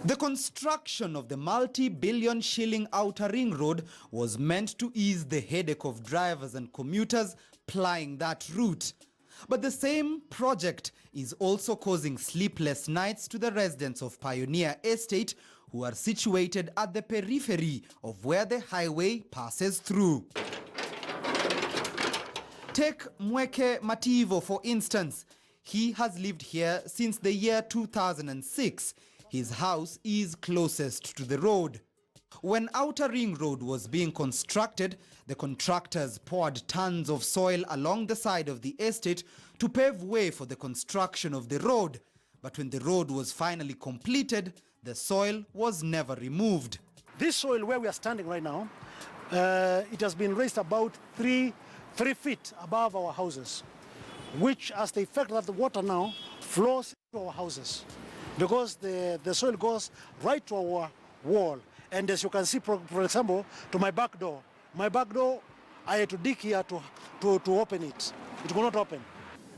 The construction of the multi-billion shilling outer ring road was meant to ease the headache of drivers and commuters plying that route. But the same project is also causing sleepless nights to the residents of Pioneer Estate, who are situated at the periphery of where the highway passes through. Take Mweke Mativo, for instance. He has lived here since the year 2006. His house is closest to the road. When Outer Ring Road was being constructed, the contractors poured tons of soil along the side of the estate to pave way for the construction of the road. But when the road was finally completed, the soil was never removed. This soil where we are standing right now, it has been raised about 3 feet above our houses, which has the effect that the water now flows into our houses, because the soil goes right to our wall. And as you can see, for example, to my back door, I had to dig here to open it. It will not open.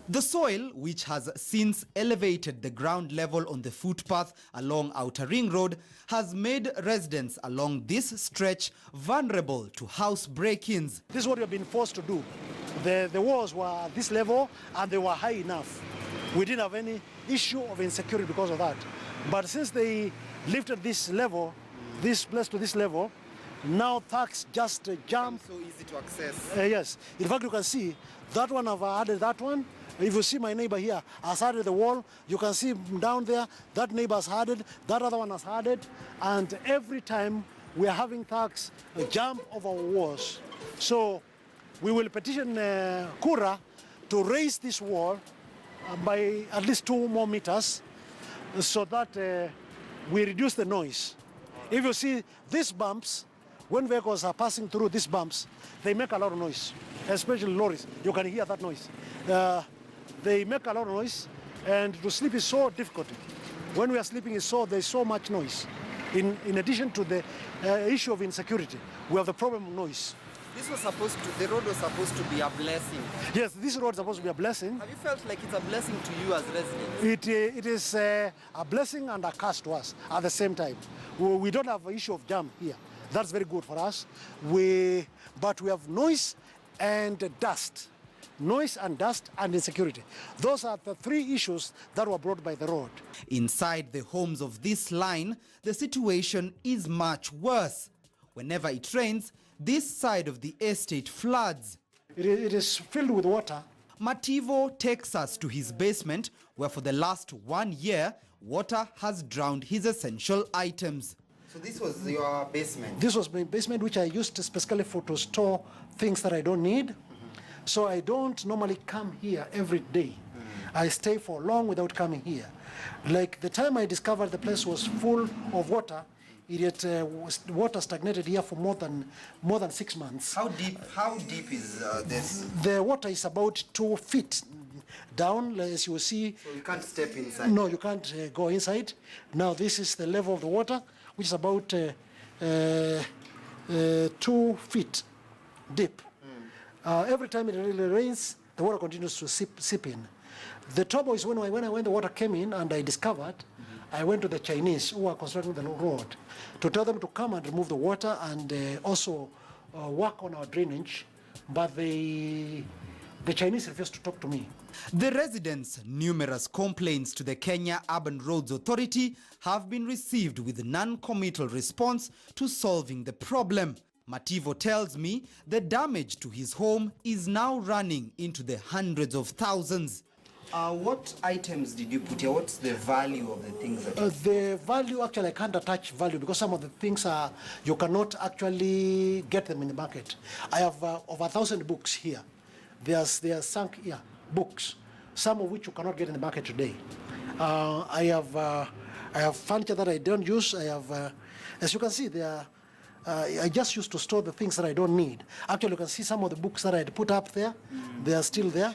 The soil, which has since elevated the ground level on the footpath along Outer Ring Road, has made residents along this stretch vulnerable to house break-ins. This is what we have been forced to do. The walls were at this level and they were high enough. We didn't have any issue of insecurity because of that. But since they lifted this level, this place to this level, now thugs just jump. So easy to access. Yes. In fact, you can see that one, I've added that one. If you see my neighbor here has added the wall, you can see down there, that neighbor has added, that other one has added, and every time we are having thugs jump over our walls. So we will petition Kura to raise this wall by at least 2 more meters so that we reduce the noise. If you see these bumps, when vehicles are passing through these bumps, they make a lot of noise, especially lorries. You can hear that noise. They make a lot of noise, and to sleep is so difficult. When we are sleeping, there's so much noise. In addition to the issue of insecurity, we have the problem of noise. The road was supposed to be a blessing. Yes, this road is supposed to be a blessing. Have you felt like it's a blessing to you as residents? It is a blessing and a curse to us at the same time. We don't have an issue of jam here. That's very good for us. But we have noise and dust. Noise and dust and insecurity. Those are the 3 issues that were brought by the road. Inside the homes of this line, the situation is much worse. Whenever it rains, this side of the estate floods. It is filled with water. Mativo takes us to his basement, where for the last 1 year, water has drowned his essential items. So this was your basement? This was my basement, which I used specifically to store things that I don't need. So I don't normally come here every day. I stay for long without coming here. Like the time I discovered the place was full of water, water stagnated here for more than 6 months. How deep is this? The water is about 2 feet down, as you will see. So you can't step inside? No, you can't go inside. Now this is the level of the water, which is about 2 feet deep. Every time it really rains, the water continues to seep in. The trouble is when the water came in and I discovered, I went to the Chinese who are constructing the road to tell them to come and remove the water and also work on our drainage, but the Chinese refused to talk to me. The residents' numerous complaints to the Kenya Urban Roads Authority have been received with non-committal response to solving the problem. Mativo tells me the damage to his home is now running into the hundreds of thousands. What items did you put here? What's the value of the things that the value, actually, I can't attach value because some of the things you cannot actually get them in the market. I have over 1,000 books here. They are sunk here, books, some of which you cannot get in the market today. I have furniture that I don't use. I have, as you can see, I just used to store the things that I don't need. Actually, you can see some of the books that I had put up there. They are still there.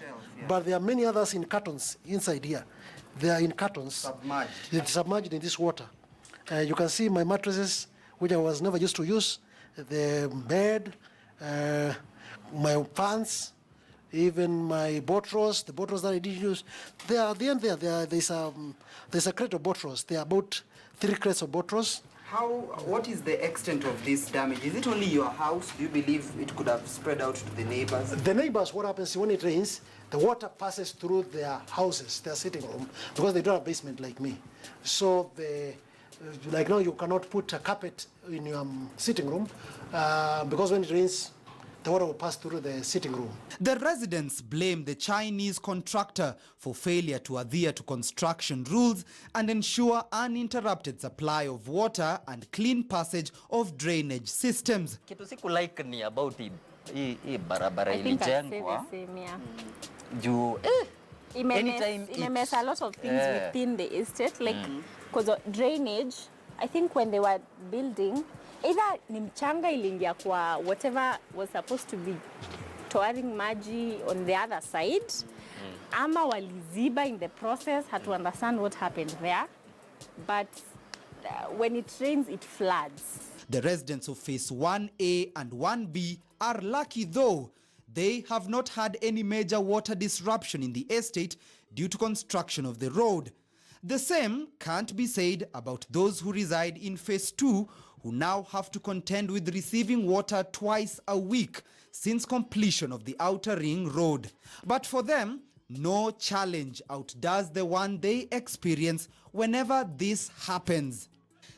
But there are many others in cartons inside here. They are in cartons. Submerged. It's submerged in this water. You can see my mattresses, which I was never used to use, the bed, my fans, even my botros, the botros that I did use, they are at the end there. There's a crate of botros. There are about 3 crates of botros. What is the extent of this damage? Is it only your house? Do you believe it could have spread out to the neighbors? The neighbors, what happens when it rains, the water passes through their houses, their sitting room, because they don't have a basement like me. So like now you cannot put a carpet in your sitting room because when it rains, the water will pass through the sitting room. The residents blame the Chinese contractor for failure to adhere to construction rules and ensure uninterrupted supply of water and clean passage of drainage systems. Kitu siku like ni about hii barabara ilijengwa juu it mess a lot of things within the estate, like because of drainage. I think when they were building, either ni mchanga iliingia kwa whatever was supposed to be touring maji on the other side, ama waliziba in the process. Had to understand what happened there, but when it rains, it floods. The residents of Phase 1A and 1B are lucky though. They have not had any major water disruption in the estate due to construction of the road. The same can't be said about those who reside in Phase 2, who now have to contend with receiving water twice a week since completion of the Outer Ring Road. But for them, no challenge outdoes the one they experience whenever this happens.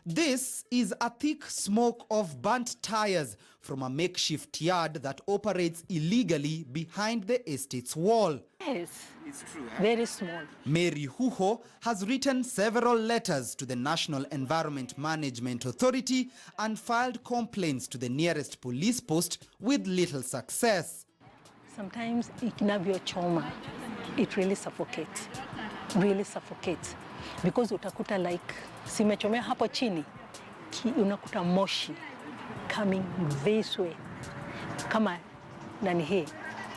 This is a thick smoke of burnt tires from a makeshift yard that operates illegally behind the estate's wall. Yes, it's true. Very small. Mary Huho has written several letters to the National Environment Management Authority and filed complaints to the nearest police post with little success. Sometimes ikinavyochoma, it really suffocates. Because utakuta like simechomea hapo chini, unakuta moshi coming this way. Kama nani hii,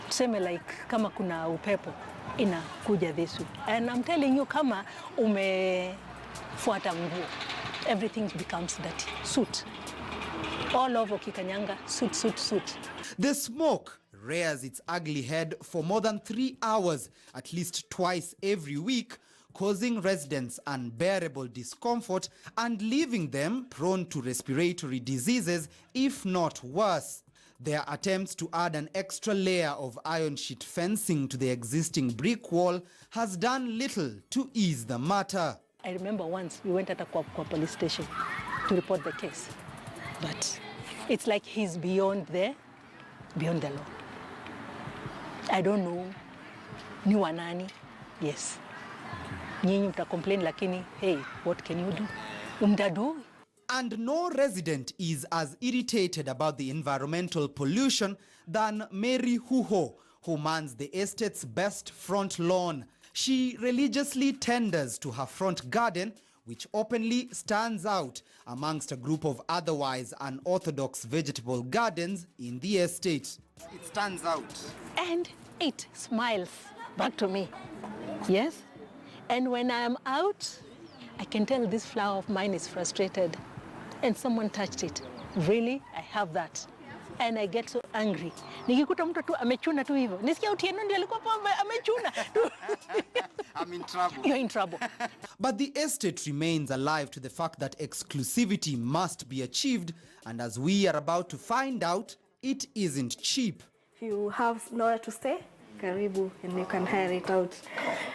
tuseme like kama kuna upepo inakuja this way. And I'm telling you, kama umefuata nguo, everything becomes dirty. Soot. All over kikanyanga, soot. The smoke rears its ugly head for more than 3 hours, at least twice every week, causing residents unbearable discomfort and leaving them prone to respiratory diseases, if not worse. Their attempts to add an extra layer of iron sheet fencing to the existing brick wall has done little to ease the matter. I remember once we went at a police station to report the case, but it's like he's beyond the law. I don't know, ni wanani, yes. Nyinyi mta complain, lakini hey, what can you do? Umtadu. And no resident is as irritated about the environmental pollution than Mary Huho, who mans the estate's best front lawn. She religiously tenders to her front garden, which openly stands out amongst a group of otherwise unorthodox vegetable gardens in the estate. It stands out. And it smiles back to me. Yes? And when I am out, I can tell this flower of mine is frustrated. And someone touched it. Really? I have that. And I get so angry. Nikikuta mtu tu amechuna tu hivyo. Nisikia Utieno ndiye alikuwa hapa amechuna. I'm in trouble. You're in trouble. But the estate remains alive to the fact that exclusivity must be achieved, and as we are about to find out, it isn't cheap. If you have nowhere to stay, karibu, and you can hire it out.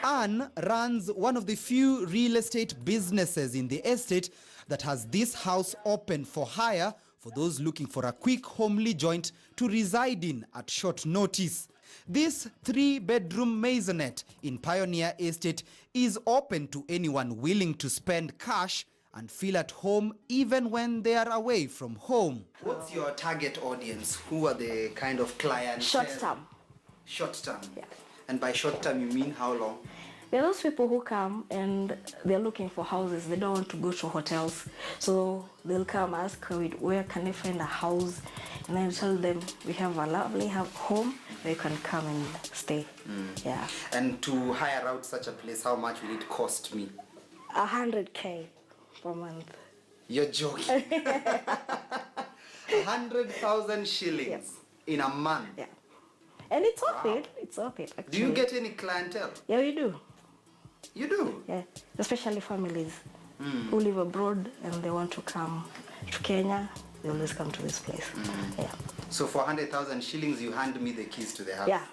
Anne runs one of the few real estate businesses in the estate that has this house open for hire for those looking for a quick homely joint to reside in at short notice. This 3-bedroom maisonette in Pioneer Estate is open to anyone willing to spend cash and feel at home even when they are away from home. What's your target audience? Who are the kind of clients? Short term. Short term? Yeah. And by short term, you mean how long? There are those people who come and they're looking for houses. They don't want to go to hotels. So they'll come ask, where can they find a house? And then tell them, we have a lovely home where you can come and stay. Yeah. And to hire out such a place, how much will it cost me? 100K per month. You're joking. 100,000 shillings Yes. in a month. Yeah. And it's worth it. It's worth it, actually. Do you get any clientele? Yeah, we do. You do? Yeah, especially families who live abroad and they want to come to Kenya. They always come to this place. Yeah. So for 100,000 shillings, you hand me the keys to the house? Yeah.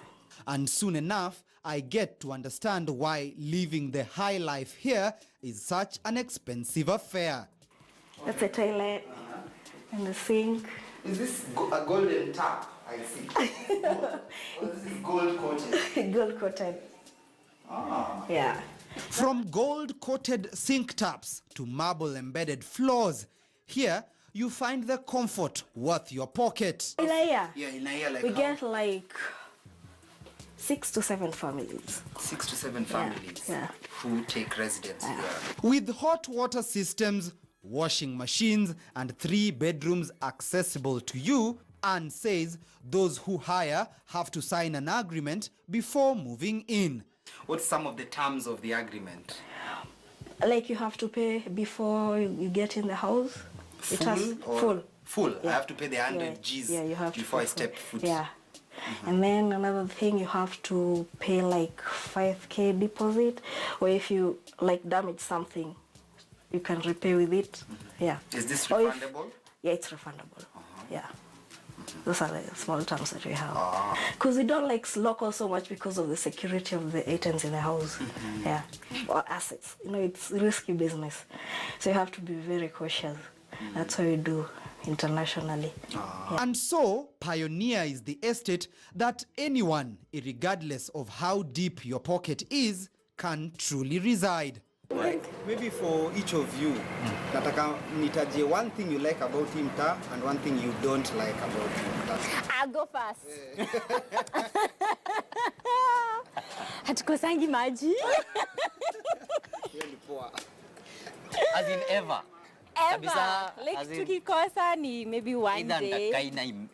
And soon enough, I get to understand why living the high life here is such an expensive affair. That's the toilet and the sink. Is this a golden tap? I see. Oh, this is gold coated. Gold coated. Yeah. From gold-coated sink taps to marble-embedded floors, here you find the comfort worth your pocket. In a year, Yeah, in a year like we how? get like 6 to 7 families. 6 to 7 families yeah. who take residence here. With hot water systems, washing machines, and 3 bedrooms accessible to you, Anne says those who hire have to sign an agreement before moving in. What's some of the terms of the agreement? Like you have to pay before you get in the house. Full. Full. Yeah. I have to pay the 100 Yeah. Gs Yeah, you have before to I step foot. Yeah. And then another thing, you have to pay like 5K deposit, or if you like damage something, you can repay with it. Yeah. Is this Or if- refundable? Yeah, it's refundable. Yeah. Those are the small terms that we have. Because we don't like local so much because of the security of the items in the house. Yeah. Or assets. You know, it's risky business. So you have to be very cautious. That's what we do internationally. Yeah. And so, Pioneer is the estate that anyone, regardless of how deep your pocket is, can truly reside. Maybe for each of you, nataka nitaje one thing you like about hii mtaa and one thing you don't like about hii mtaa. I'll go first. Hatukosangi maji. Hiyo ni poa. As in ever. Kabisa, Like as in- tukikosa ni maybe one Either day.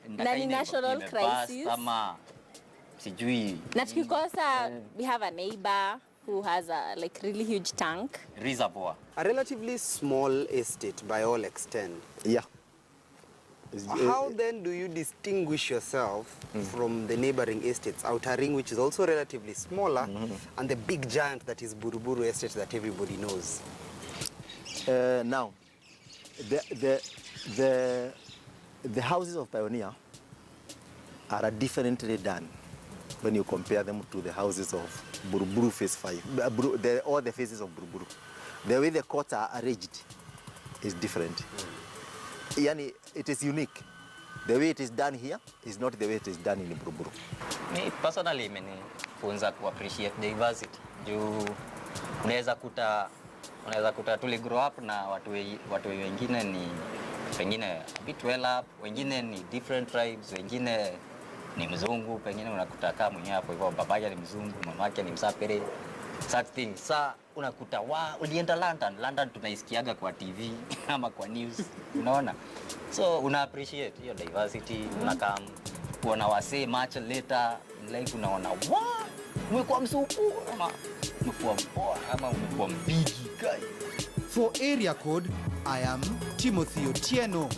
Na ni national crisis. Ama sijui Na tukikosa, we have a neighbor who has a like really huge tank. reservoir. A relatively small estate by all extent. Yeah. How then do you distinguish yourself from the neighboring estates, Outer Ring, which is also relatively smaller, and the big giant that is Buruburu Estate that everybody knows? Now, the houses of Pioneer are differently done when you compare them to the houses of Buruburu Phase 5, all the phases of Buruburu. The way the courts are arranged is different. Yani, it is unique. The way it is done here is not the way it is done in Buruburu. Me personally imenifunza ku appreciate diversity. Juu unaweza kuta tuli grow up na watu wengine ni pengine a bit well up, wengine ni different tribes, wengine ni mzungu, pengine unakuta kama mwenyewe hapo hivyo babake ni mzungu, mamake ni Msapere. Such things. Sa unakuta ulienda London tunaisikiaga kwa TV ama kwa news, unaona? So una appreciate hiyo diversity, unakam kuona wasee much later in life unaona umekuwa msupu ama umekuwa mpoa ama umekuwa mbigi guy. For Area Code, I am Timothy Otieno.